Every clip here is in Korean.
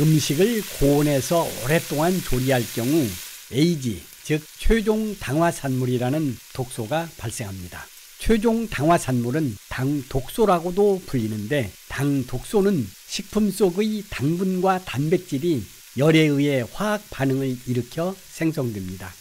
음식을 고온에서 오랫동안 조리할 경우 AG, 즉 최종 당화산물이라는 독소가 발생합니다. 최종 당화산물은 당독소라고도 불리는데, 당독소는 식품 속의 당분과 단백질이 열에 의해 화학 반응을 일으켜 생성됩니다.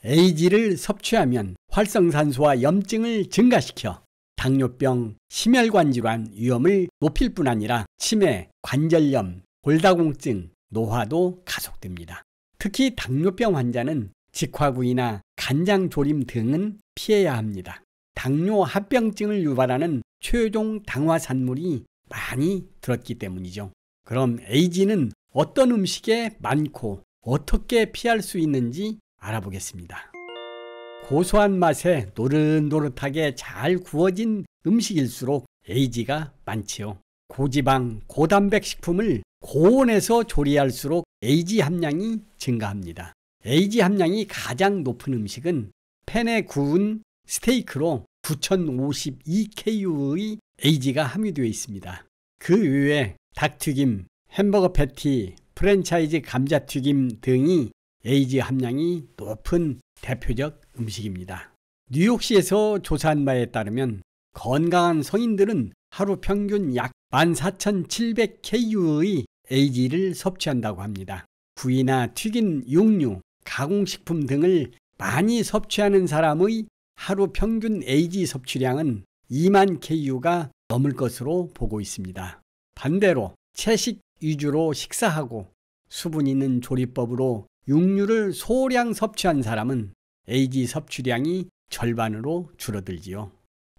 AG를 섭취하면 활성산소와 염증을 증가시켜 당뇨병, 심혈관 질환 위험을 높일 뿐 아니라 치매, 관절염, 골다공증, 노화도 가속됩니다. 특히 당뇨병 환자는 직화구이나 간장조림 등은 피해야 합니다. 당뇨 합병증을 유발하는 최종 당화산물이 많이 들었기 때문이죠. 그럼 AG는 어떤 음식에 많고 어떻게 피할 수 있는지 알아보겠습니다. 고소한 맛에 노릇노릇하게 잘 구워진 음식일수록 AG가 많지요. 고지방, 고단백 식품을 고온에서 조리할수록 AG 함량이 증가합니다. AG 함량이 가장 높은 음식은 팬에 구운 스테이크로 9052KU의 AG가 함유되어 있습니다. 그 외에 닭튀김, 햄버거 패티, 프랜차이즈 감자튀김 등이 AG 함량이 높은 대표적 음식입니다. 뉴욕시에서 조사한 바에 따르면 건강한 성인들은 하루 평균 약 14,700KU의 AG를 섭취한다고 합니다. 구이나 튀긴 육류, 가공식품 등을 많이 섭취하는 사람의 하루 평균 AG 섭취량은 2만 KU가 넘을 것으로 보고 있습니다. 반대로 채식 위주로 식사하고 수분 있는 조리법으로 육류를 소량 섭취한 사람은 AG 섭취량이 절반으로 줄어들지요.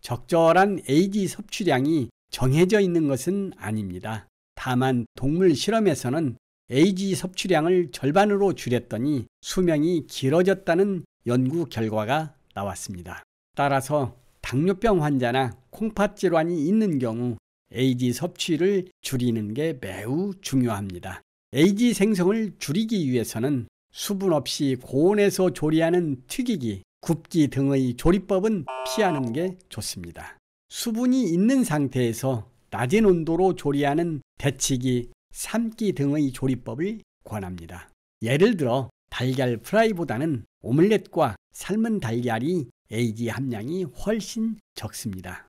적절한 AG 섭취량이 정해져 있는 것은 아닙니다. 다만 동물 실험에서는 AG 섭취량을 절반으로 줄였더니 수명이 길어졌다는 연구 결과가 나왔습니다. 따라서 당뇨병 환자나 콩팥 질환이 있는 경우 AG 섭취를 줄이는 게 매우 중요합니다. AG 생성을 줄이기 위해서는 수분 없이 고온에서 조리하는 튀기기, 굽기 등의 조리법은 피하는 게 좋습니다. 수분이 있는 상태에서 낮은 온도로 조리하는 데치기, 삶기 등의 조리법을 권합니다. 예를 들어 달걀 프라이보다는 오믈렛과 삶은 달걀이 AG 함량이 훨씬 적습니다.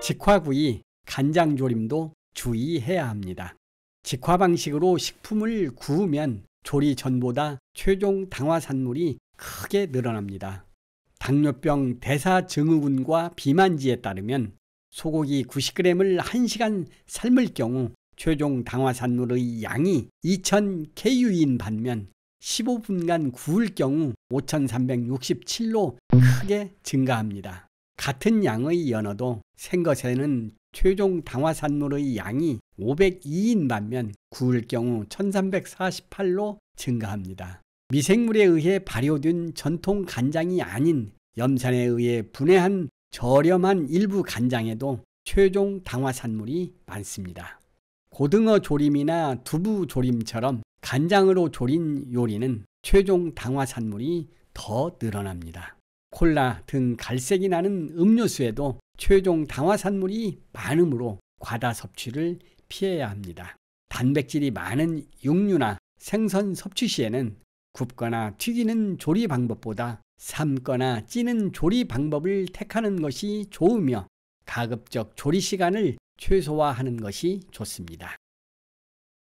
직화구이, 간장조림도 주의해야 합니다. 직화 방식으로 식품을 구우면 조리 전보다 최종 당화산물이 크게 늘어납니다. 당뇨병 대사증후군과 비만지에 따르면 소고기 90g을 1시간 삶을 경우 최종 당화산물의 양이 2000KU인 반면 15분간 구울 경우 5367로 크게 증가합니다. 같은 양의 연어도 생것에는 최종 당화산물의 양이 502인 반면 구울 경우 1348로 증가합니다. 미생물에 의해 발효된 전통 간장이 아닌 염산에 의해 분해한 저렴한 일부 간장에도 최종 당화산물이 많습니다. 고등어 조림이나 두부 조림처럼 간장으로 조린 요리는 최종 당화산물이 더 늘어납니다. 콜라 등 갈색이 나는 음료수에도 최종 당화산물이 많으므로 과다 섭취를 피해야 합니다. 단백질이 많은 육류나 생선 섭취 시에는 굽거나 튀기는 조리 방법보다 삶거나 찌는 조리 방법을 택하는 것이 좋으며 가급적 조리 시간을 최소화하는 것이 좋습니다.